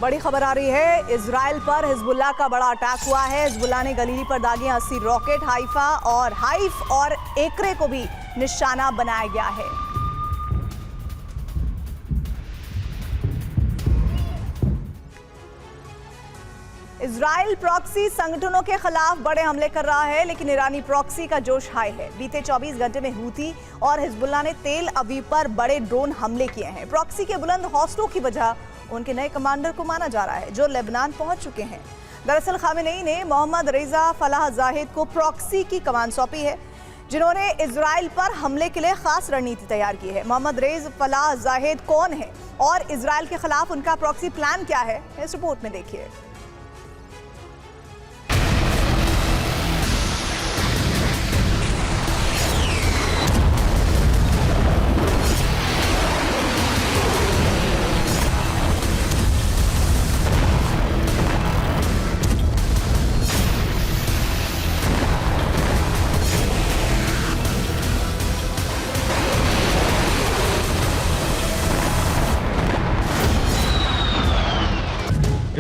बड़ी खबर आ रही है। इजराइल पर हिजबुल्लाह का बड़ा अटैक हुआ है। हिजबुल्लाह ने गलीली पर दागे 80 रॉकेट। हाइफ और एकरे को भी निशाना बनाया गया है। इजराइल प्रॉक्सी संगठनों के खिलाफ बड़े हमले कर रहा है, लेकिन ईरानी प्रॉक्सी का जोश हाई है। बीते 24 घंटे में हूथी और हिजबुल्लाह ने तेल अवीव पर बड़े ड्रोन हमले किए हैं। प्रॉक्सी के बुलंद हौसलों की वजह उनके नए कमांडर को माना जा रहा है, जो लेबनान पहुंच चुके हैं। दरअसल खामेनेई ने मोहम्मद रेजा फलाह जाहिद को प्रॉक्सी की कमान सौंपी है, जिन्होंने इजराइल पर हमले के लिए खास रणनीति तैयार की है। मोहम्मद रेज फलाह जाहिद कौन है और इजराइल के खिलाफ उनका प्रॉक्सी प्लान क्या है, इस रिपोर्ट में देखिए।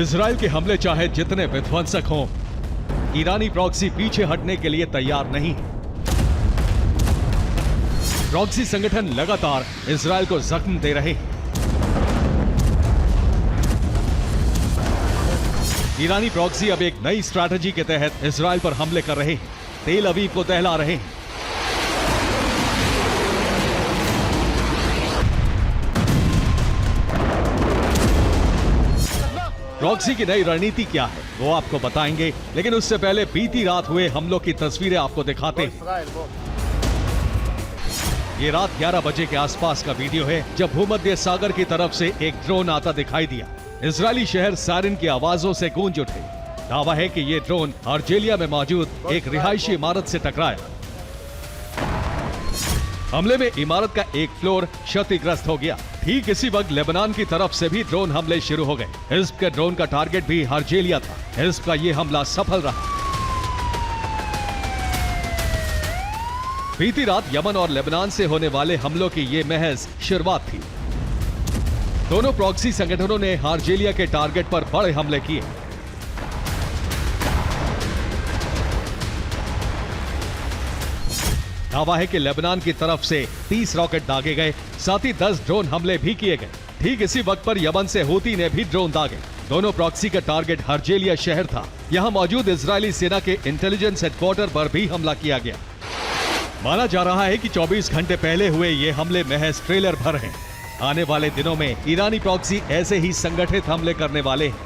इजराइल के हमले चाहे जितने विध्वंसक हों, ईरानी प्रॉक्सी पीछे हटने के लिए तैयार नहीं है। प्रॉक्सी संगठन लगातार इजराइल को जख्म दे रहे हैं। ईरानी प्रॉक्सी अब एक नई स्ट्रैटेजी के तहत इजराइल पर हमले कर रहे हैं, तेल अवीव को दहला रहे हैं। प्रॉक्सी की नई रणनीति क्या है वो आपको बताएंगे, लेकिन उससे पहले बीती रात हुए हमलों की तस्वीरें आपको दिखाते हैं। ये रात 11 बजे के आसपास का वीडियो है, जब भूमध्य सागर की तरफ से एक ड्रोन आता दिखाई दिया। इजरायली शहर सायरन की आवाजों से गूंज उठे। दावा है कि ये ड्रोन अर्जेलिया में मौजूद एक रिहायशी इमारत से टकराया। हमले में इमारत का एक फ्लोर क्षतिग्रस्त हो गया। ठीक इसी वक्त लेबनान की तरफ से भी ड्रोन हमले शुरू हो गए। हिज़्ब के ड्रोन का टारगेट भी अर्जेलिया था। हिज़्ब का ये हमला सफल रहा। बीती रात यमन और लेबनान से होने वाले हमलों की ये महज शुरुआत थी। दोनों प्रॉक्सी संगठनों ने अर्जेलिया के टारगेट पर बड़े हमले किए। दावा है कि लेबनान की तरफ से 30 रॉकेट दागे गए, साथ ही 10 ड्रोन हमले भी किए गए। ठीक इसी वक्त पर यमन से हूती ने भी ड्रोन दागे। दोनों प्रॉक्सी का टारगेट अर्जेलिया शहर था। यहां मौजूद इजरायली सेना के इंटेलिजेंस हेडक्वार्टर पर भी हमला किया गया। माना जा रहा है कि 24 घंटे पहले हुए ये हमले महज ट्रेलर भर हैं। आने वाले दिनों में ईरानी प्रॉक्सी ऐसे ही संगठित हमले करने वाले हैं।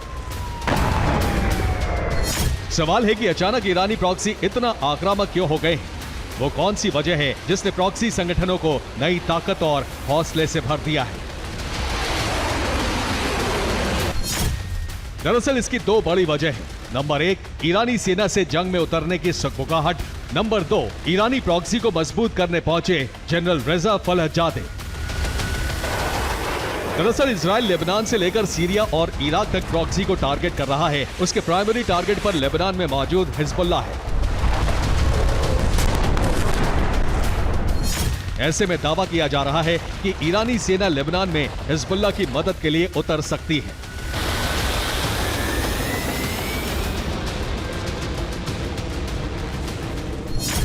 सवाल है कि अचानक ईरानी प्रॉक्सी इतना आक्रामक क्यों हो गए हैं? वो कौन सी वजह है जिसने प्रॉक्सी संगठनों को नई ताकत और हौसले से भर दिया है? दरअसल इसकी दो बड़ी वजह है। नंबर 1, ईरानी सेना से जंग में उतरने की सकबुकाहट। नंबर 2, ईरानी प्रॉक्सी को मजबूत करने पहुंचे जनरल रेजा फलाहजादे। दरअसल इजराइल लेबनान से लेकर सीरिया और इराक तक प्रॉक्सी को टारगेट कर रहा है। उसके प्राइमरी टारगेट पर लेबनान में मौजूद हिजबुल्लाह है। ऐसे में दावा किया जा रहा है कि ईरानी सेना लेबनान में हिजबुल्लाह की मदद के लिए उतर सकती है।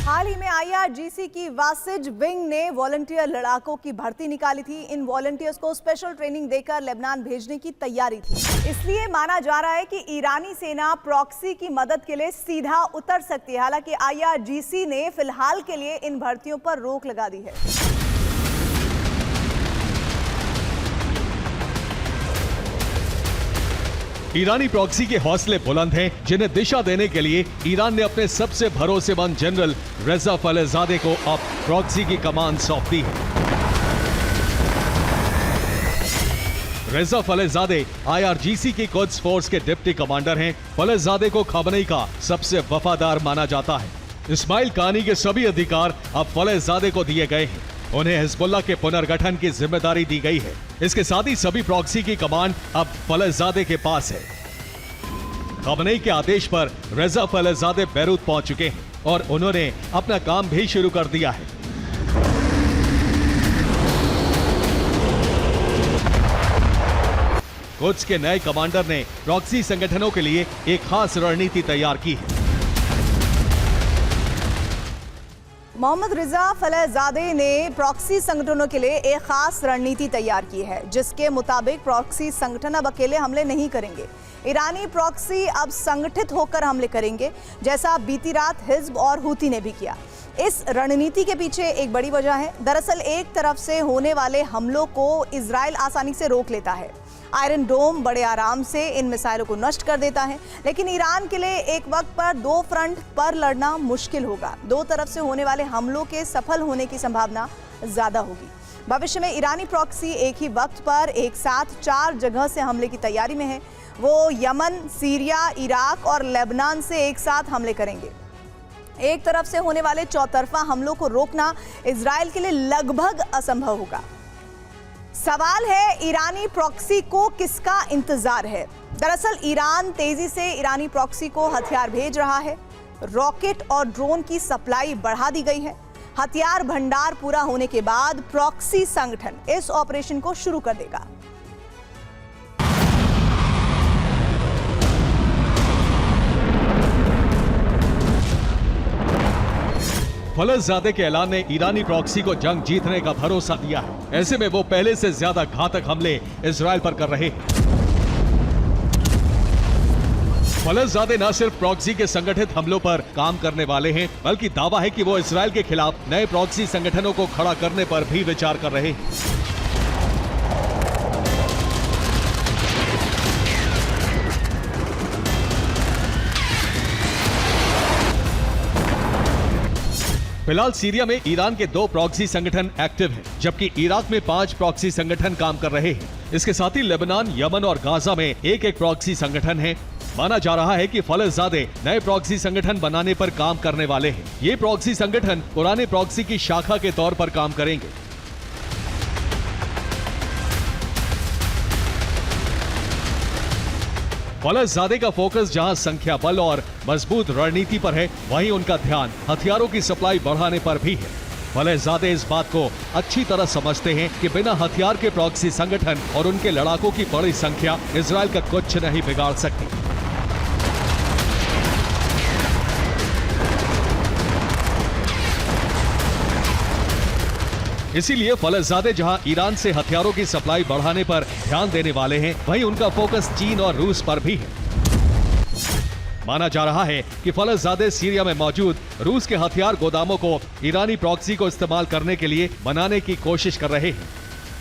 हाल ही में IRGC की वासिज विंग ने वॉलंटियर लड़ाकों की भर्ती निकाली थी। इन वॉलंटियर्स को स्पेशल ट्रेनिंग देकर लेबनान भेजने की तैयारी थी। इसलिए माना जा रहा है कि ईरानी सेना प्रॉक्सी की मदद के लिए सीधा उतर सकती है। हालांकि IRGC ने फिलहाल के लिए इन भर्तियों पर रोक लगा दी है। ईरानी प्रॉक्सी के हौसले बुलंद हैं, जिन्हें दिशा देने के लिए ईरान ने अपने सबसे भरोसेमंद जनरल रेजा फलाहजादे को अब प्रॉक्सी की कमान सौंप दी है। रेजा फलाहजादे IRGC की कुद्स फोर्स के डिप्टी कमांडर हैं। फलाहजादे को खामेनेई का सबसे वफादार माना जाता है। इस्माइल कानी के सभी अधिकार अब फलाहजादे को दिए गए हैं। उन्हें हिजबुल्लाह के पुनर्गठन की जिम्मेदारी दी गई है। इसके साथ ही सभी प्रॉक्सी की कमान अब फलाहजादे के पास है। खामेनेई के आदेश पर रेजा फलाहजादे बैरूत पहुंच चुके हैं और उन्होंने अपना काम भी शुरू कर दिया है। कुद्स के नए कमांडर ने प्रॉक्सी संगठनों के लिए एक खास रणनीति तैयार की है। मोहम्मद रिजा फलहजादे ने प्रॉक्सी संगठनों के लिए एक खास रणनीति तैयार की है, जिसके मुताबिक प्रॉक्सी संगठन अब अकेले हमले नहीं करेंगे। ईरानी प्रॉक्सी अब संगठित होकर हमले करेंगे, जैसा बीती रात हिज्ब और हूती ने भी किया। इस रणनीति के पीछे एक बड़ी वजह है। दरअसल एक तरफ से होने वाले हमलों को इजराइल आसानी से रोक लेता है। आयरन डोम बड़े आराम से इन मिसाइलों को नष्ट कर देता है, लेकिन ईरान के लिए एक वक्त पर दो फ्रंट पर लड़ना मुश्किल होगा। दो तरफ से होने वाले हमलों के सफल होने की संभावना ज्यादा होगी। भविष्य में ईरानी प्रॉक्सी एक ही वक्त पर एक साथ 4 जगह से हमले की तैयारी में है। वो यमन, सीरिया, इराक और लेबनान से एक साथ हमले करेंगे। एक तरफ से होने वाले चौतरफा हमलों को रोकना इजराइल के लिए लगभग असंभव होगा। सवाल है, ईरानी प्रॉक्सी को किसका इंतजार है? दरअसल ईरान तेजी से ईरानी प्रॉक्सी को हथियार भेज रहा है। रॉकेट और ड्रोन की सप्लाई बढ़ा दी गई है। हथियार भंडार पूरा होने के बाद प्रॉक्सी संगठन इस ऑपरेशन को शुरू कर देगा। फलहजादे के ऐलान ने ईरानी प्रॉक्सी को जंग जीतने का भरोसा दिया है। ऐसे में वो पहले से ज्यादा घातक हमले इजराइल पर कर रहे हैं। फलहजादे न सिर्फ प्रॉक्सी के संगठित हमलों पर काम करने वाले हैं, बल्कि दावा है कि वो इजराइल के खिलाफ नए प्रॉक्सी संगठनों को खड़ा करने पर भी विचार कर रहे हैं। फिलहाल सीरिया में ईरान के 2 प्रॉक्सी संगठन एक्टिव हैं, जबकि इराक में 5 प्रॉक्सी संगठन काम कर रहे हैं। इसके साथ ही लेबनान, यमन और गाजा में एक प्रॉक्सी संगठन है। माना जा रहा है कि फलहजादे नए प्रॉक्सी संगठन बनाने पर काम करने वाले हैं। ये प्रॉक्सी संगठन पुराने प्रॉक्सी की शाखा के तौर पर काम करेंगे। फलहजादे का फोकस जहां संख्या बल और मजबूत रणनीति पर है, वहीं उनका ध्यान हथियारों की सप्लाई बढ़ाने पर भी है। फलहजादे इस बात को अच्छी तरह समझते हैं कि बिना हथियार के प्रॉक्सी संगठन और उनके लड़ाकों की बड़ी संख्या इजराइल का कुछ नहीं बिगाड़ सकती। इसीलिए फलहजादे जहां ईरान से हथियारों की सप्लाई बढ़ाने पर ध्यान देने वाले हैं, वहीं उनका फोकस चीन और रूस पर भी है। माना जा रहा है कि फलहजादे सीरिया में मौजूद रूस के हथियार गोदामों को ईरानी प्रॉक्सी को इस्तेमाल करने के लिए बनाने की कोशिश कर रहे हैं।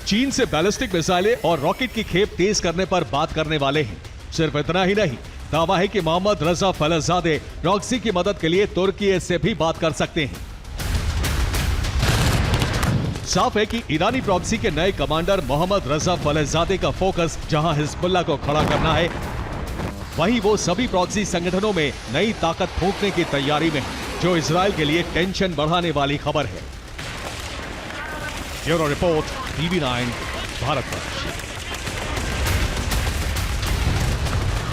चीन से बैलिस्टिक मिसाइलें और रॉकेट की खेप तेज करने पर बात करने वाले हैं। सिर्फ इतना ही नहीं, दावा है कि मोहम्मद रजा फलहजादे प्रॉक्सी की मदद के लिए तुर्की से भी बात कर सकते हैं। साफ है कि ईरानी प्रॉक्सी के नए कमांडर मोहम्मद रजा फलहजादे का फोकस जहां हिजबुल्लाह को खड़ा करना है, वहीं वो सभी प्रॉक्सी संगठनों में नई ताकत फूंकने की तैयारी में है, जो इजराइल के लिए टेंशन बढ़ाने वाली खबर है। Bureau report, TV9, Bharatvarsh.